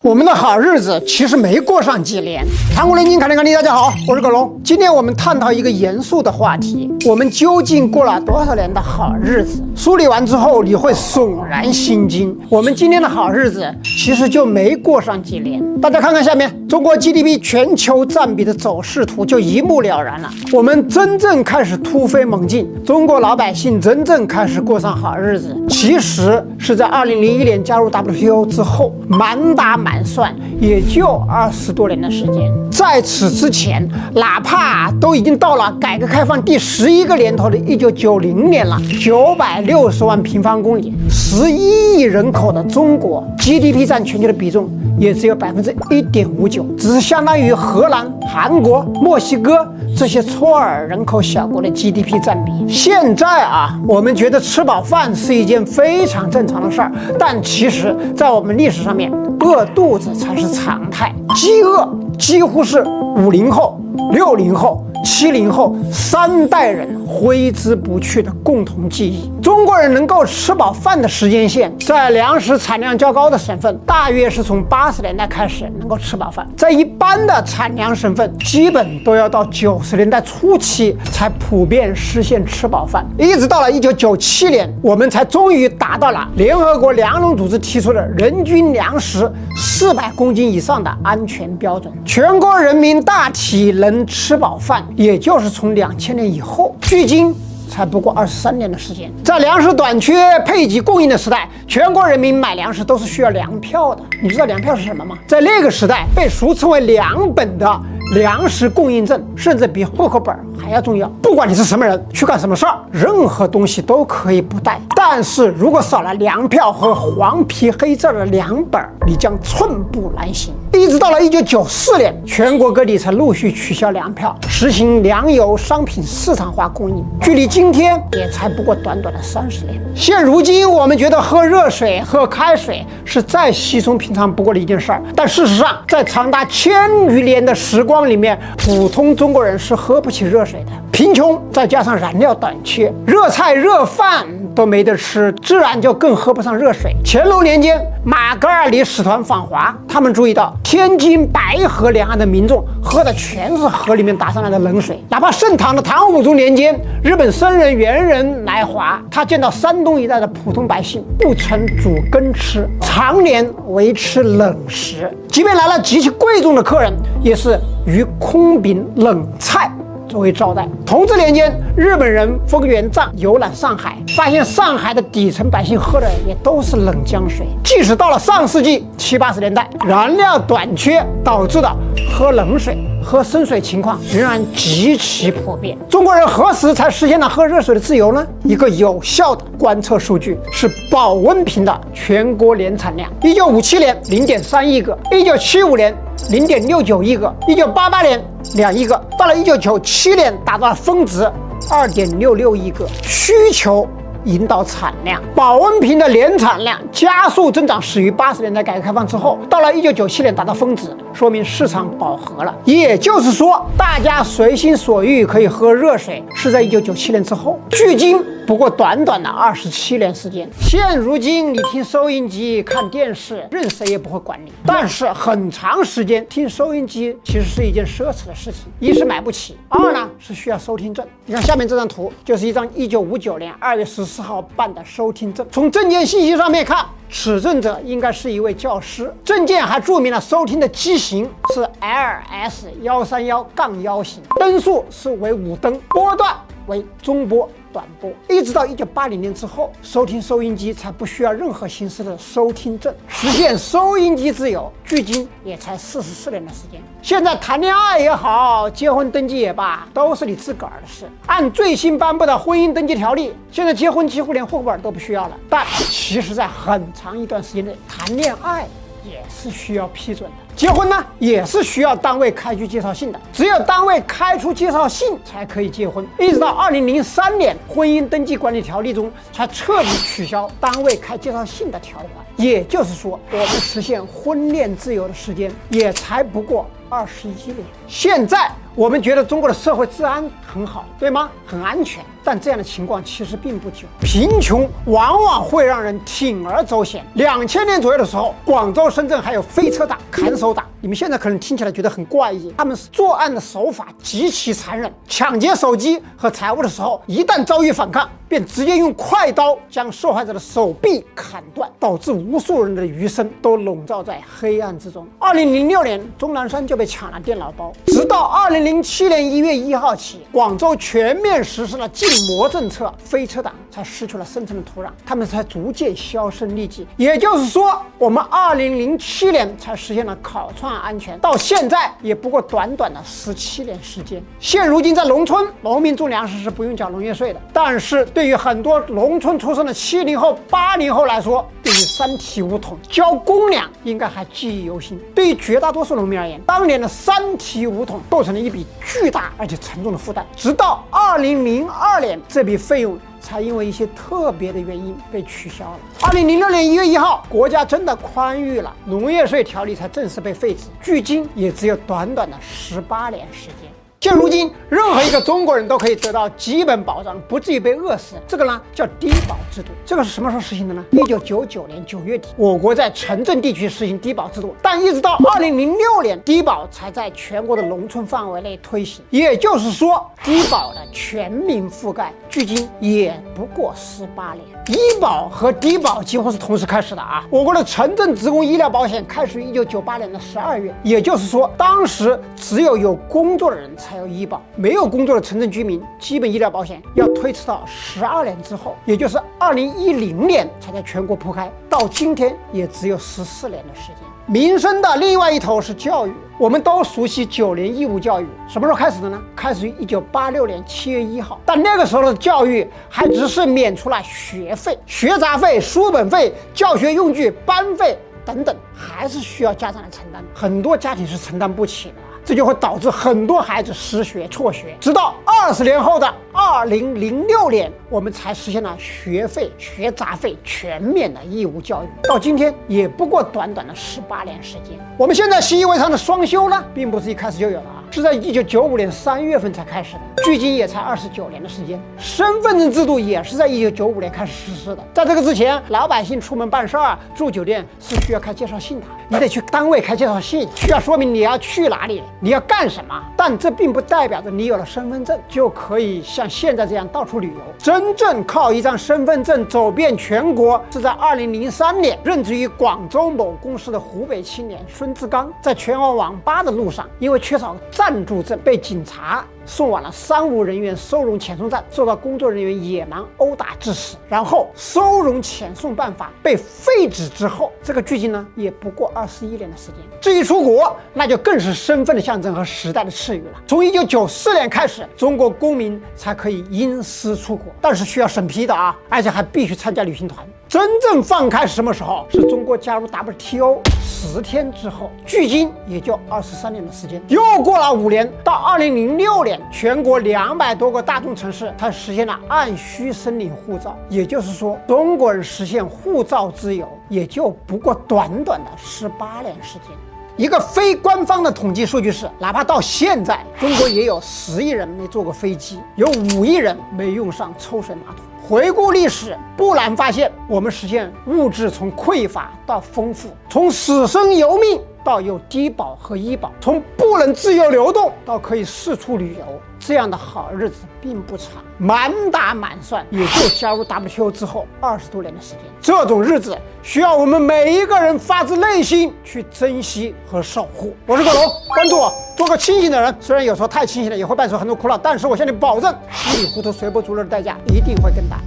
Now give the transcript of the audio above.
我们的好日子其实没过上几年。韩国联经看天看地，大家好，我是葛龙。今天我们探讨一个严肃的话题：我们究竟过了多少年的好日子？梳理完之后，你会悚然心惊。我们今天的好日子其实就没过上几年。大家看看下面，中国 GDP 全球占比的走势图就一目了然了。我们真正开始突飞猛进，中国老百姓真正开始过上好日子，其实是在2001年加入 WTO 之后，满打满算也就20多年的时间。在此之前，哪怕都已经到了改革开放第11个年头的1990年了，960万平方公里、11亿人口的中国 GDP 占全球的比重也只有1.59%，只是相当于荷兰、韩国、墨西哥这些初尔人口小国的 GDP 占比。现在我们觉得吃饱饭是一件非常正常的事儿，但其实在我们历史上面，饿肚子才是常态。饥饿几乎是50后、60后、70后3代人挥之不去的共同记忆。中国人能够吃饱饭的时间线，在粮食产量较高的省份，大约是从80年代开始能够吃饱饭；在一般的产粮省份，基本都要到90年代初期才普遍实现吃饱饭。一直到了1997年，我们才终于达到了联合国粮农组织提出的人均粮食400公斤以上的安全标准。全国人民大体能吃饱饭，也就是从2000年以后，距今才不过23年的时间。在粮食短缺、配给供应的时代，全国人民买粮食都是需要粮票的。你知道粮票是什么吗？在那个时代，被俗称为粮本的粮食供应证，甚至比户口本还要重要。不管你是什么人，去干什么事儿，任何东西都可以不带。但是如果少了粮票和黄皮黑字的粮本，你将寸步难行。一直到了1994年，全国各地才陆续取消粮票，实行粮油商品市场化供应。距离今天也才不过短短的30年。现如今，我们觉得喝热水、喝开水是再稀松平常不过的一件事儿，但事实上，在长达1000余年的时光里面，普通中国人是喝不起热水的。贫穷再加上燃料短缺，热菜热饭都没得吃，自然就更喝不上热水。乾隆年间，马格尔尼使团访华，他们注意到天津白河两岸的民众喝的全是河里面打上来的冷水。哪怕盛唐的唐武宗年间，日本僧人猿人来华，他见到山东一带的普通百姓不曾煮羹吃，常年维持冷食，即便来了极其贵重的客人，也是以空饼冷菜作为招待。同治年间，日本人丰原藏游览上海，发现上海的底层百姓喝的也都是冷江水。即使到了上世纪70、80年代，燃料短缺导致的喝冷水、喝生水情况仍然极其普遍。中国人何时才实现了喝热水的自由呢？一个有效的观测数据是保温瓶的全国年产量：1957年0.3亿个，1975年0.69亿个，1988年2亿个，到了1997年达到了峰值2.66亿个。需求引导产量，保温瓶的年产量加速增长始于80年代改革开放之后，到了1997年达到峰值，说明市场饱和了。也就是说，大家随心所欲可以喝热水，是在1997年之后，距今不过短短的27年时间。现如今，你听收音机、看电视，任谁也不会管你。但是很长时间听收音机其实是一件奢侈的事情，一是买不起，二呢是需要收听证。你看下面这张图，就是一张1959年2月14号办的收听证。从证件信息上面看，持证者应该是一位教师。证件还注明了收听的机型是 LS131-1型，灯数是为5灯，波段为中波、短波。一直到1980年之后，收听收音机才不需要任何形式的收听证，实现收音机自由，距今也才44年的时间。现在谈恋爱也好，结婚登记也罢，都是你自个儿的事。按最新颁布的婚姻登记条例，现在结婚几乎连户口本都不需要了。但其实在很长一段时间内，谈恋爱也是需要批准的。结婚呢，也是需要单位开具介绍信的，只有单位开出介绍信才可以结婚。一直到2003年，婚姻登记管理条例中才彻底取消单位开介绍信的条款。也就是说，我们实现婚恋自由的时间也才不过21年。现在我们觉得中国的社会治安很好，对吗？很安全。但这样的情况其实并不久。贫穷往往会让人铤而走险。2000年左右的时候，广州、深圳还有飞车党、砍手党。你们现在可能听起来觉得很怪异，他们作案的手法极其残忍，抢劫手机和财物的时候，一旦遭遇反抗，便直接用快刀将受害者的手臂砍断，导致无数人的余生都笼罩在黑暗之中。2006年，钟南山就被抢了电脑包，直到2007年1月1号起，广州全面实施了禁摩政策，飞车党才失去了生存的土壤，他们才逐渐销声匿迹。也就是说，我们2007年才实现了烤串安全，到现在也不过短短的17年时间。现如今在农村，农民种粮食是不用缴农业税的，但是对于很多农村出生的70后、80后来说，对于3体5桶交公粮应该还记忆犹新。对于绝大多数农民而言，当年的3体5桶构成了一笔巨大而且沉重的负担。直到2002年，这笔费用才因为一些特别的原因被取消了。2006年1月1号，国家真的宽裕了，农业税条例才正式被废止，距今也只有短短的18年时间。现如今，任何一个中国人都可以得到基本保障，不至于被饿死。这个呢叫低保制度。这个是什么时候实行的呢？1999年9月底，我国在城镇地区实行低保制度，但一直到2006年，低保才在全国的农村范围内推行。也就是说，低保的全民覆盖，距今也不过18年。医保和低保几乎是同时开始的啊！我国的城镇职工医疗保险开始于1998年的12月，也就是说，当时只有工作的人才有医保，没有工作的城镇居民，基本医疗保险要推迟到12年之后，也就是2010年才在全国铺开，到今天也只有14年的时间。民生的另外一头是教育，我们都熟悉9年义务教育，什么时候开始的呢？开始于1986年7月1号，但那个时候的教育还只是免除了学费、学杂费、书本费、教学用具、班费等等，还是需要家长来承担，很多家庭是承担不起的。这就会导致很多孩子失学辍学，直到20年后的2006年，我们才实现了学费、学杂费全面的义务教育。到今天也不过短短的18年时间。我们现在习以为常的双休呢，并不是一开始就有的啊，是在1995年3月份才开始的，距今也才29年的时间。身份证制度也是在1995年开始实施的。在这个之前，老百姓出门办事儿、住酒店是需要开介绍信的，你得去单位开介绍信，需要说明你要去哪里，你要干什么。但这并不代表着你有了身份证就可以像现在这样到处旅游。真正靠一张身份证走遍全国，是在2003年，任职于广州某公司的湖北青年孙志刚，在前往网吧的路上，因为缺少暂住证，被警察送往了商务人员收容遣送站，受到工作人员野蛮殴打致死。然后收容遣送办法被废止之后，这个距今呢也不过21年的时间。至于出国，那就更是身份的象征和时代的赐予了。从1994年开始，中国公民才可以因私出国，但是需要审批的啊，而且还必须参加旅行团。真正放开是什么时候？是中国加入 WTO 10天之后，距今也就23年的时间。又过了5年，到2006年，全国200多个大中城市才实现了按需申领护照。也就是说，中国人实现护照自由，也就不过短短的18年时间。一个非官方的统计数据是，哪怕到现在，中国也有10亿人没坐过飞机，有5亿人没用上抽水马桶。回顾历史，不难发现，我们实现物质从匮乏到丰富，从死生由命到有低保和医保，从不能自由流动到可以四处旅游，这样的好日子并不长，满打满算也就加入 WTO 之后20多年的时间。这种日子需要我们每一个人发自内心去珍惜和守护。我是葛龙，关注我，做个清醒的人。虽然有时候太清醒了也会伴随很多苦恼，但是我向你保证，稀里糊涂随波逐流的代价一定会更大。